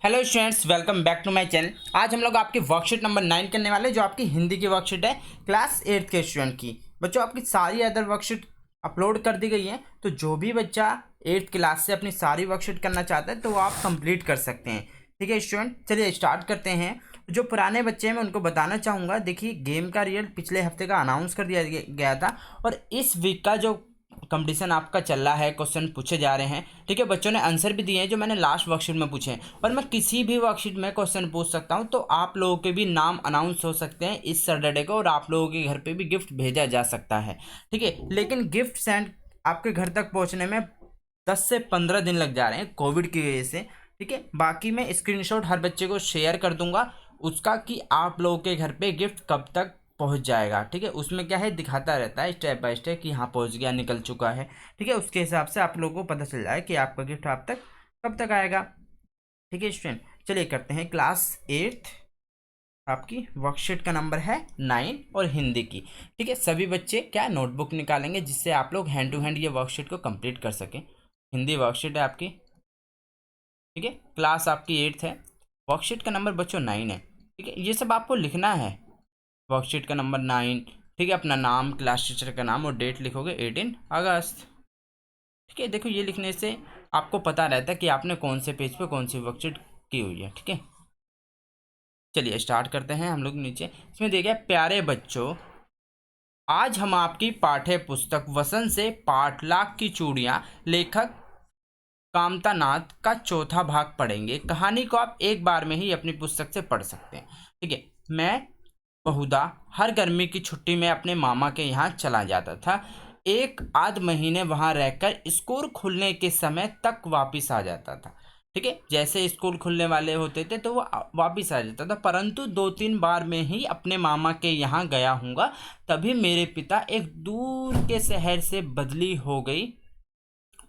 Hello students, welcome back to my channel. आज हम लोग आपकी वर्कशीट नंबर 9 करने वाले हैं, जो आपकी हिंदी की वर्कशीट है क्लास 8 के स्टूडेंट की। बच्चों, आपकी सारी अदर वर्कशीट अपलोड कर दी गई है, तो जो भी बच्चा 8th क्लास से अपनी सारी वर्कशीट करना चाहता है तो वो आप कंप्लीट कर सकते हैं। ठीक है स्टूडेंट, चलिए स्टार्ट करते हैं। जो पुराने बच्चे हैं मैं उनको बताना चाहूँगा, देखिए गेम का रिजल्ट पिछले हफ्ते का अनाउंस कर दिया गया था और इस वीक का जो कंपटीशन आपका चल रहा है, क्वेश्चन पूछे जा रहे हैं। ठीक है, बच्चों ने आंसर भी दिए हैं जो मैंने लास्ट वर्कशीट में पूछे हैं, और मैं किसी भी वर्कशीट में क्वेश्चन पूछ सकता हूं, तो आप लोगों के भी नाम अनाउंस हो सकते हैं इस सैटरडे को, और आप लोगों के घर पे भी गिफ्ट भेजा जा सकता है। ठीक है, लेकिन गिफ्ट सेंड आपके घर तक पहुंचने में 10 से 15 दिन लग जा रहे हैं कोविड की वजह से। ठीक है, बाकी मैं स्क्रीनशॉट हर बच्चे को शेयर कर दूंगा उसका, कि आप लोगों के घर पे गिफ्ट कब तक पहुंच जाएगा। ठीक है, उसमें क्या है, दिखाता रहता है स्टेप बाय स्टेप कि हाँ पहुंच गया, निकल चुका है। ठीक है, उसके हिसाब से आप लोगों को पता चल जाए कि आपका गिफ्ट आप तक कब तक आएगा। ठीक है स्टूडेंट, चलिए करते हैं। क्लास 8 आपकी वर्कशीट का नंबर है 9 और हिंदी की। ठीक है, सभी बच्चे क्या नोटबुक निकालेंगे जिससे आप लोग हैंड टू हैंड ये वर्कशीट को कंप्लीट कर सकें। हिंदी वर्कशीट है आपकी। ठीक है, क्लास आपकी 8th है, वर्कशीट का नंबर बच्चों 9 है। ठीक है, ये सब आपको लिखना है। वर्कशीट का नंबर 9। ठीक है, अपना नाम, क्लास टीचर का नाम और डेट लिखोगे 18 अगस्त। ठीक है, देखो ये लिखने से आपको पता रहता है कि आपने कौन से पेज पे कौन सी वर्कशीट की हुई है। ठीक है, चलिए स्टार्ट करते हैं। हम लोग नीचे इसमें देखिए, प्यारे बच्चों, आज हम आपकी पाठ्य पुस्तक वसंत से पाठलाग की चूड़ियाँ, लेखक कामतानाथ का चौथा भाग पढ़ेंगे। कहानी को आप एक बार में ही अपनी पुस्तक से पढ़ सकते हैं। ठीक है, मैं बहुधा हर गर्मी की छुट्टी में अपने मामा के यहाँ चला जाता था। एक आध महीने वहाँ रहकर स्कूल खुलने के समय तक वापस आ जाता था। ठीक है, जैसे स्कूल खुलने वाले होते थे तो वो वापस आ जाता था, परंतु 2-3 बार में ही अपने मामा के यहाँ गया हूँगा। तभी मेरे पिता एक दूर के शहर से बदली हो गई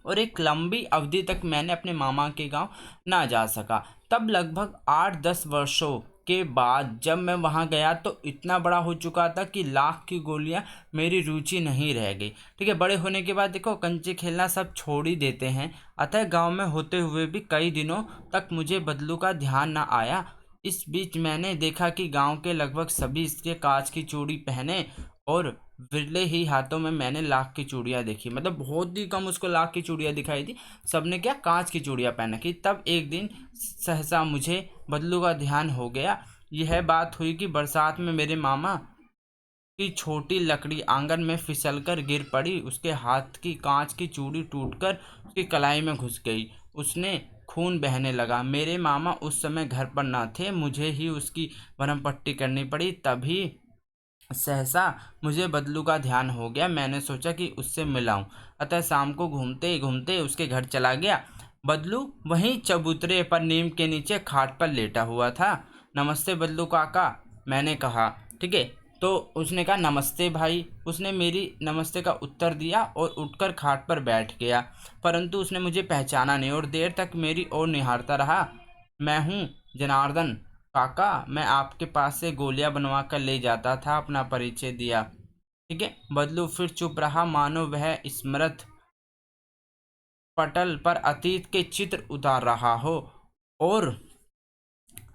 और एक लंबी अवधि तक मैंने अपने मामा के गांव ना जा सका। तब लगभग 8-10 वर्षों के बाद जब मैं वहां गया तो इतना बड़ा हो चुका था कि लाख की गोलियां मेरी रुचि नहीं रह गई। ठीक है, बड़े होने के बाद देखो कंचे खेलना सब छोड़ ही देते हैं। अतः गांव में होते हुए भी कई दिनों तक मुझे बदलू का ध्यान न आया। इस बीच मैंने देखा कि गांव के लगभग सभी इसके कांच की चूड़ी पहने, और विरले ही हाथों में मैंने लाख की चूड़ियां देखी। मतलब बहुत ही कम उसको लाख की चूड़ियां दिखाई थी, सबने क्या कांच की चूड़ियां पहन रखी। तब एक दिन सहसा मुझे बदलू का ध्यान हो गया। यह बात हुई कि बरसात में मेरे मामा की छोटी लकड़ी आंगन में फिसलकर गिर पड़ी। उसके हाथ की कांच की चूड़ी टूटकर उसकी कलाई में घुस गई। उसने खून बहने लगा। मेरे मामा उस समय घर पर न थे, मुझे ही उसकी भरम पट्टी करनी पड़ी। तभी सहसा मुझे बदलू का ध्यान हो गया। मैंने सोचा कि उससे मिलाऊं, अतः शाम को घूमते घूमते उसके घर चला गया। बदलू वहीं चबूतरे पर नीम के नीचे खाट पर लेटा हुआ था। नमस्ते बदलू काका, मैंने कहा। ठीक है, तो उसने कहा नमस्ते भाई। उसने मेरी नमस्ते का उत्तर दिया और उठकर खाट पर बैठ गया, परंतु उसने मुझे पहचाना नहीं और देर तक मेरी ओर निहारता रहा। मैं हूँ जनार्दन काका, मैं आपके पास से गोलियां बनवा कर ले जाता था, अपना परिचय दिया। ठीक है, बदलू फिर चुप रहा, मानो वह स्मृत पटल पर अतीत के चित्र उतार रहा हो, और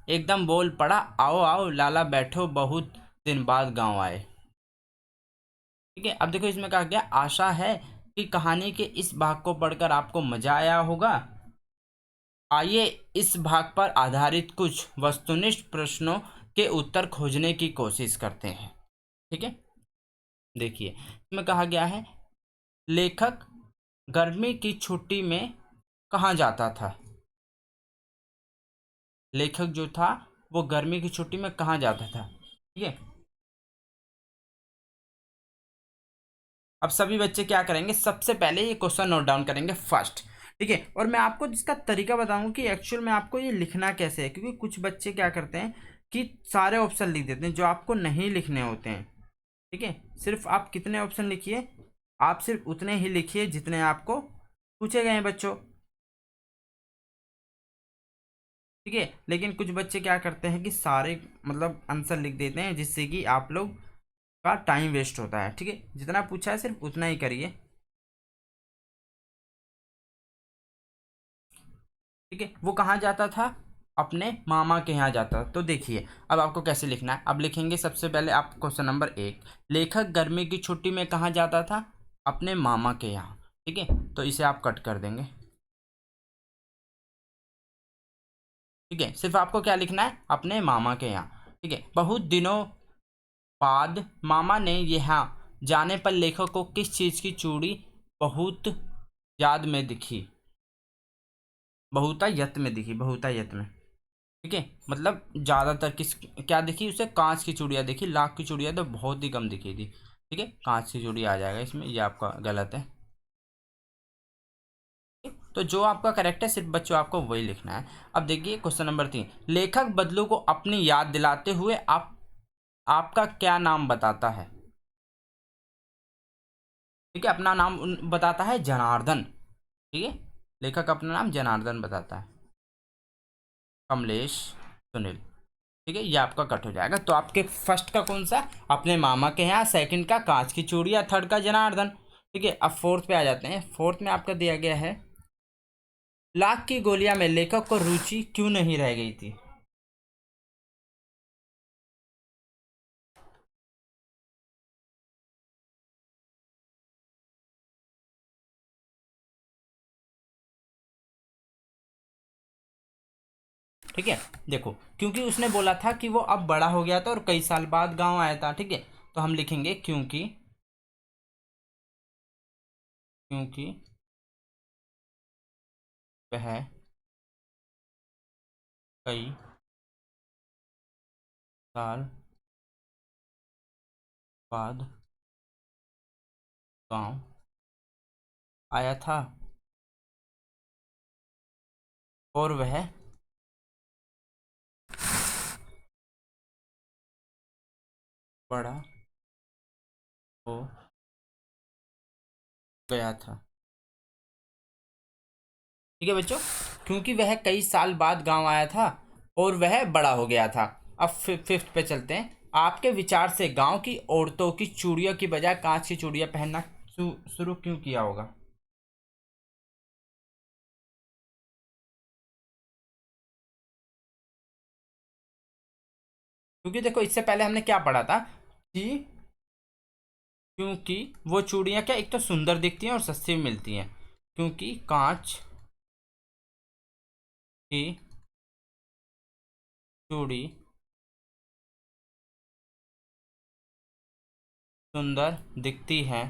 एकदम बोल पड़ा, आओ आओ लाला बैठो, बहुत दिन बाद गांव आए। ठीक है, अब देखो इसमें कहा गया, आशा है कि कहानी के इस भाग को पढ़कर आपको मजा आया होगा। आइए इस भाग पर आधारित कुछ वस्तुनिष्ठ प्रश्नों के उत्तर खोजने की कोशिश करते हैं। ठीक है, देखिए इसमें कहा गया है, लेखक गर्मी की छुट्टी में कहाँ जाता था। लेखक जो था वो गर्मी की छुट्टी में कहाँ जाता था। ठीक है, अब सभी बच्चे क्या करेंगे, सबसे पहले ये क्वेश्चन नोट डाउन करेंगे फर्स्ट। ठीक है, और मैं आपको जिसका तरीका बताऊंगा कि एक्चुअल में आपको ये लिखना कैसे है, क्योंकि कुछ बच्चे क्या करते हैं कि सारे ऑप्शन लिख देते हैं जो आपको नहीं लिखने होते हैं। ठीक है, सिर्फ आप कितने ऑप्शन लिखिए, आप सिर्फ उतने ही लिखिए जितने आपको पूछे गए हैं बच्चों। ठीक है, लेकिन कुछ बच्चे क्या करते हैं कि सारे मतलब आंसर लिख देते हैं, जिससे कि आप लोग का टाइम वेस्ट होता है। ठीक है, जितना पूछा है सिर्फ उतना ही करिए। ठीक है, वो कहाँ जाता था, अपने मामा के यहाँ जाता था। तो देखिए अब आपको कैसे लिखना है। अब लिखेंगे सबसे पहले आप क्वेश्चन नंबर 1, लेखक गर्मी की छुट्टी में कहाँ जाता था? अपने मामा के यहाँ। ठीक है, तो इसे आप कट कर देंगे। ठीक है, सिर्फ आपको क्या लिखना है? अपने मामा के यहाँ। ठीक है, बहुत दिनों बाद मामा ने यहाँ जाने पर लेखक को किस चीज की चूड़ी बहुत याद में दिखी? बहुतायत में दिखी, बहुतायत में। ठीक है, मतलब ज्यादातर किस क्या दिखी उसे? कांच की चूड़ियां दिखी। लाख की चूड़ियां तो बहुत ही कम दिखी थी। ठीक है, कांच की चूड़ी आ जाएगा इसमें, ये आपका गलत है। तो जो आपका करेक्ट है सिर्फ बच्चों आपको वही लिखना है। अब देखिए क्वेश्चन नंबर 3, लेखक बदलू को अपनी याद दिलाते हुए आपका क्या नाम बताता है? ठीक है, अपना नाम बताता है जनार्दन। ठीक है, लेखक अपना नाम जनार्दन बताता है। कमलेश, सुनील। ठीक है, ये आपका कट हो जाएगा। तो आपके फर्स्ट का कौन सा? अपने मामा के यहाँ, सेकंड का कांच की चूड़ियां, थर्ड का जनार्दन। ठीक है, अब फोर्थ पे आ जाते हैं। फोर्थ में आपका दिया गया है, लाख की गोलियां में लेखक को रुचि क्यों नहीं रह गई थी? ठीक है, देखो क्योंकि उसने बोला था कि वो अब बड़ा हो गया था और कई साल बाद गांव आया था। ठीक है, तो हम लिखेंगे क्योंकि, क्योंकि वह कई साल बाद गांव आया था और वह बड़ा हो गया था। ठीक है बच्चों, क्योंकि वह कई साल बाद गांव आया था और वह बड़ा हो गया था। अब फिफ्थ पे चलते हैं। आपके विचार से गांव की औरतों की चूड़ियों की बजाय कांच की चूड़ियां पहनना शुरू क्यों किया होगा? क्योंकि देखो इससे पहले हमने क्या पढ़ा था कि क्योंकि वो चूड़ियां क्या, एक तो सुंदर दिखती हैं और सस्ती भी मिलती हैं। क्योंकि कांच की चूड़ी सुंदर दिखती है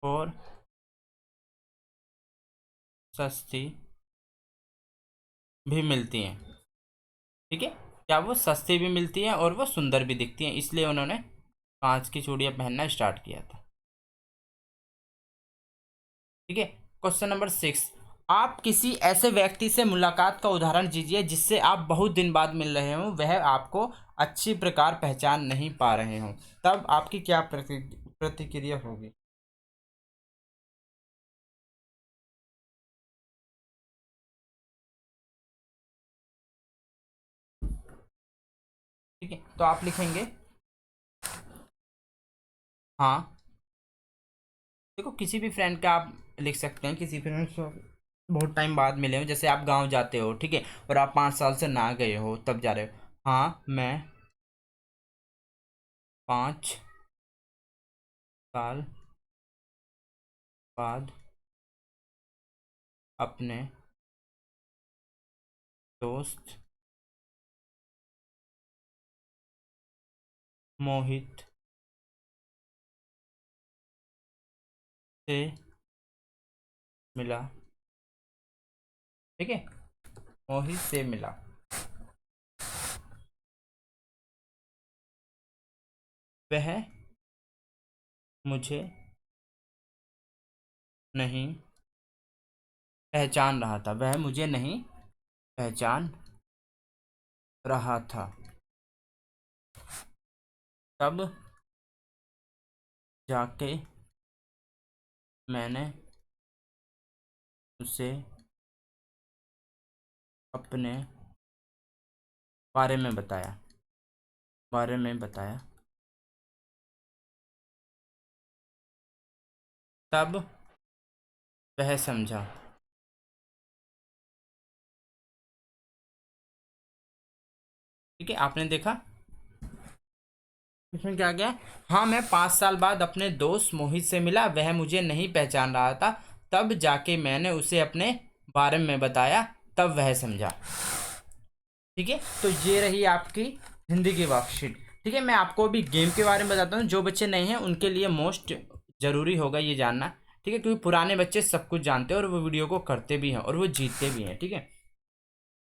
और सस्ती भी मिलती हैं। ठीक है, क्या वो सस्ती भी मिलती हैं और वो सुंदर भी दिखती हैं, इसलिए उन्होंने कांच की चूड़ियां पहनना स्टार्ट किया था। ठीक है, क्वेश्चन नंबर 6, आप किसी ऐसे व्यक्ति से मुलाकात का उदाहरण दीजिए जिससे आप बहुत दिन बाद मिल रहे हो, वह आपको अच्छी प्रकार पहचान नहीं पा रहे हो, तब आपकी क्या प्रतिक्रिया होगी? ठीक है, तो आप लिखेंगे, हाँ। देखो किसी भी फ्रेंड का आप लिख सकते हैं, किसी फ्रेंड से बहुत टाइम बाद मिले हो, जैसे आप गांव जाते हो, ठीक है, और आप 5 साल से ना गए हो तब जा रहे हो। हाँ, मैं 5 साल बाद अपने दोस्त मोहित से मिला। ठीक है, मोहित से मिला। वह मुझे नहीं पहचान रहा था, वह मुझे नहीं पहचान रहा था, तब जाके मैंने उसे अपने बारे में बताया, बारे में बताया, तब वह समझा। ठीक है, आपने देखा इसमें क्या गया। हाँ, मैं 5 साल बाद अपने दोस्त मोहित से मिला, वह मुझे नहीं पहचान रहा था, तब जाके मैंने उसे अपने बारे में बताया, तब वह समझा। ठीक है, तो ये रही आपकी हिंदी की वर्कशीट। ठीक है, मैं आपको अभी गेम के बारे में बताता हूँ, जो बच्चे नए हैं उनके लिए मोस्ट ज़रूरी होगा ये जानना। ठीक है, क्योंकि पुराने बच्चे सब कुछ जानते हैं और वो वीडियो को करते भी हैं और वो जीतते भी हैं। ठीक है,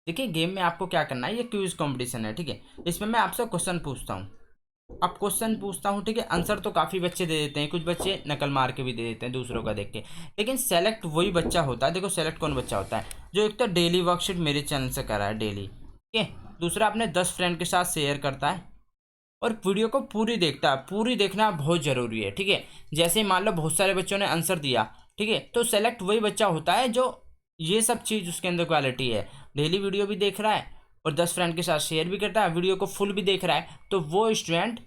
देखिए गेम में आपको क्या करना है, ये क्विज कंपटीशन है। ठीक है, इसमें मैं आपसे क्वेश्चन पूछता हूँ, अब क्वेश्चन पूछता हूँ। ठीक है, आंसर तो काफ़ी बच्चे दे देते हैं, कुछ बच्चे नकल मार के भी दे देते हैं दूसरों का देख के, लेकिन सेलेक्ट वही बच्चा होता है। देखो सेलेक्ट कौन बच्चा होता है, जो एक तो डेली वर्कशीट मेरे चैनल से कर रहा है डेली, ठीक है, दूसरा अपने 10 फ्रेंड के साथ शेयर करता है और वीडियो को पूरी देखता है। पूरी देखना बहुत ज़रूरी है। ठीक है, जैसे ही मान लो बहुत सारे बच्चों ने आंसर दिया, ठीक है, तो सेलेक्ट वही बच्चा होता है जो ये सब चीज़ उसके अंदर क्वालिटी है, डेली वीडियो भी देख रहा है और 10 फ्रेंड के साथ शेयर भी करता है, वीडियो को फुल भी देख रहा है, तो वो स्टूडेंट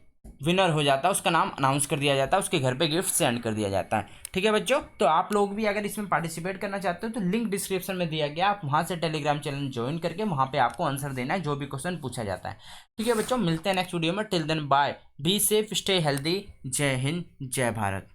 विनर हो जाता है, उसका नाम अनाउंस कर दिया जाता है, उसके घर पे गिफ्ट सेंड कर दिया जाता है। ठीक है बच्चों, तो आप लोग भी अगर इसमें पार्टिसिपेट करना चाहते हो तो लिंक डिस्क्रिप्शन में दिया गया, आप वहाँ से टेलीग्राम चैनल ज्वाइन करके वहाँ पे आपको आंसर देना है जो भी क्वेश्चन पूछा जाता है। ठीक है बच्चों, मिलते हैं नेक्स्ट वीडियो में। Till then bye, be safe, stay healthy. जय हिंद, जय भारत।